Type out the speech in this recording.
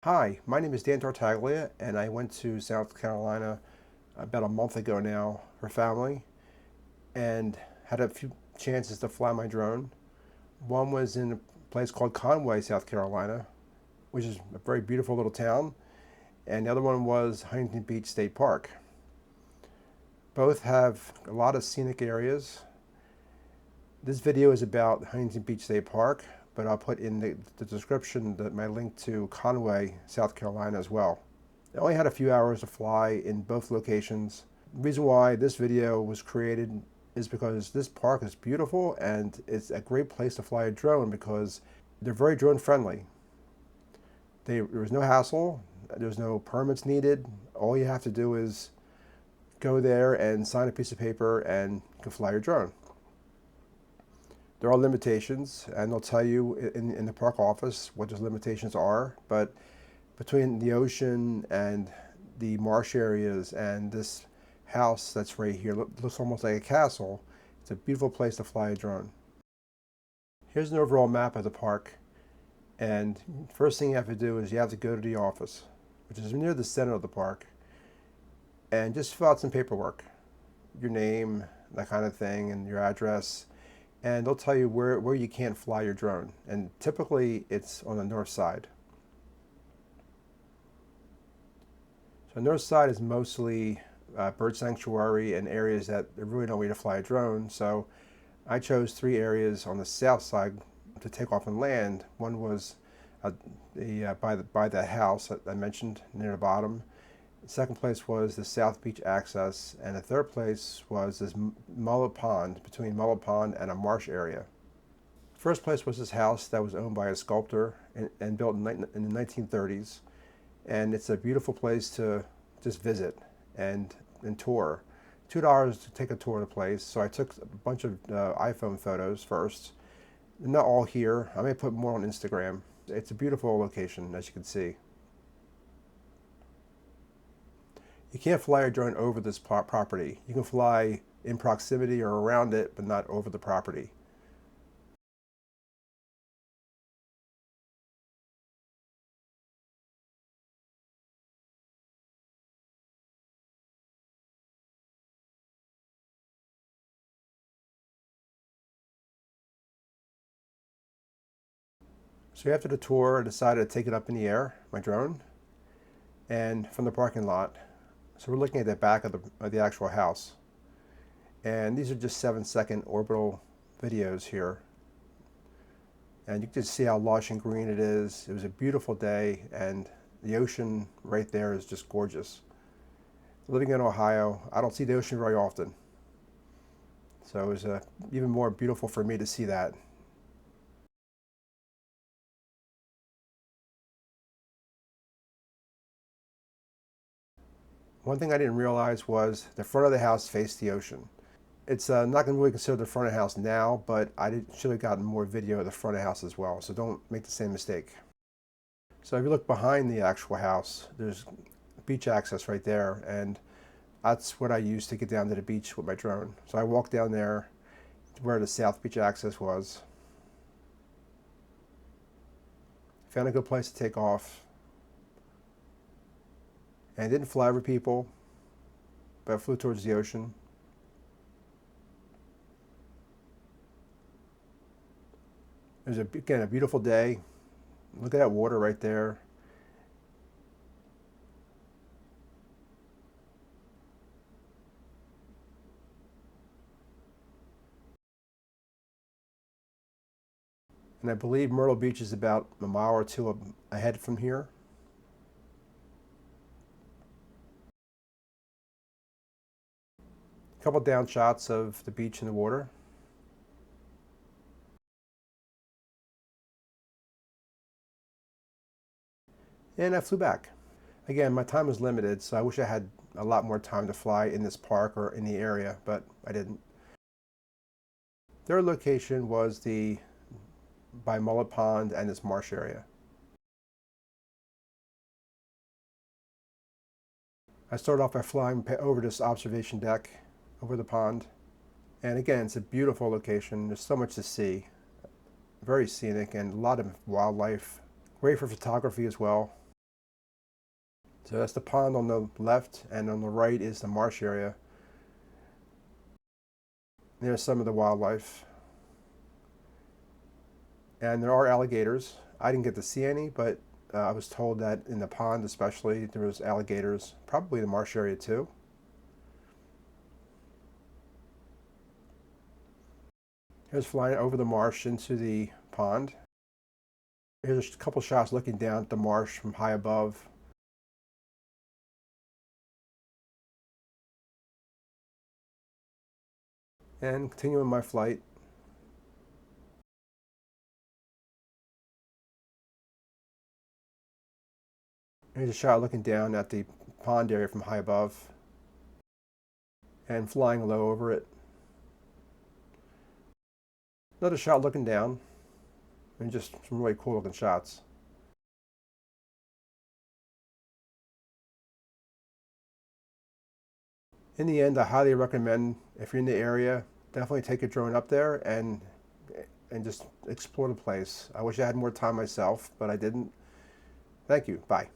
Hi, my name is Dan Tartaglia, and I went to South Carolina about a month ago now for family and had a few chances to fly my drone. One was in a place called Conway, South Carolina, which is a very beautiful little town, and the other one was Huntington Beach State Park. Both have a lot of scenic areas. This video is about Huntington Beach State Park, but I'll put in the description my link to Conway, South Carolina as well. I only had a few hours to fly in both locations. The reason why this video was created is because this park is beautiful and it's a great place to fly a drone because they're very drone friendly. There was no hassle, there's no permits needed. All you have to do is go there and sign a piece of paper and you can fly your drone. There are limitations, and they'll tell you in the park office what those limitations are, but between the ocean and the marsh areas and this house that's right here, looks almost like a castle. It's a beautiful place to fly a drone. Here's an overall map of the park, and first thing you have to do is you have to go to the office, which is near the center of the park, and just fill out some paperwork, your name, that kind of thing, and your address. And they'll tell you where you can't fly your drone. And typically it's on the north side. So the north side is mostly bird sanctuary and areas that there really no way to fly a drone. So I chose 3 areas on the south side to take off and land. One was by the house that I mentioned near the bottom. The second place was the South Beach access, and the third place was this Mullet Pond, between Mullet Pond and a marsh area. First place was this house that was owned by a sculptor and built in the 1930s, and it's a beautiful place to just visit and tour. $2 to take a tour of the place, so I took a bunch of iPhone photos first. Not all here, I may put more on Instagram. It's a beautiful location, as you can see. You can't fly a drone over this property. You can fly in proximity or around it, but not over the property. So after the tour, I decided to take it up in the air, my drone, and from the parking lot. So we're looking at the back of the actual house. And these are just 7-second orbital videos here. And you can just see how lush and green it is. It was a beautiful day, and the ocean right there is just gorgeous. Living in Ohio, I don't see the ocean very often. So it was even more beautiful for me to see that. One thing I didn't realize was the front of the house faced the ocean. It's not going to really consider the front of the house now, but should have gotten more video of the front of the house as well, so don't make the same mistake. So if you look behind the actual house, there's beach access right there, and that's what I used to get down to the beach with my drone. So I walked down there to where the South Beach access was. Found a good place to take off. And it didn't fly over people, but I flew towards the ocean. It was, again, a beautiful day. Look at that water right there. And I believe Myrtle Beach is about a mile or two ahead from here. A couple down shots of the beach and the water. And I flew back. Again, my time was limited, so I wish I had a lot more time to fly in this park or in the area, but I didn't. Third location was by Mullet Pond and this marsh area. I started off by flying over this observation deck over the pond. And again, it's a beautiful location. There's so much to see. Very scenic and a lot of wildlife. Great for photography as well. So that's the pond on the left, and on the right is the marsh area. There's some of the wildlife. And there are alligators. I didn't get to see any, but I was told that in the pond especially, there was alligators, probably the marsh area too. Here's flying over the marsh into the pond. Here's a couple shots looking down at the marsh from high above. And continuing my flight. Here's a shot looking down at the pond area from high above and flying low over it. Another shot looking down, and just some really cool looking shots. In the end, I highly recommend, if you're in the area, definitely take a drone up there and just explore the place. I wish I had more time myself, but I didn't. Thank you. Bye.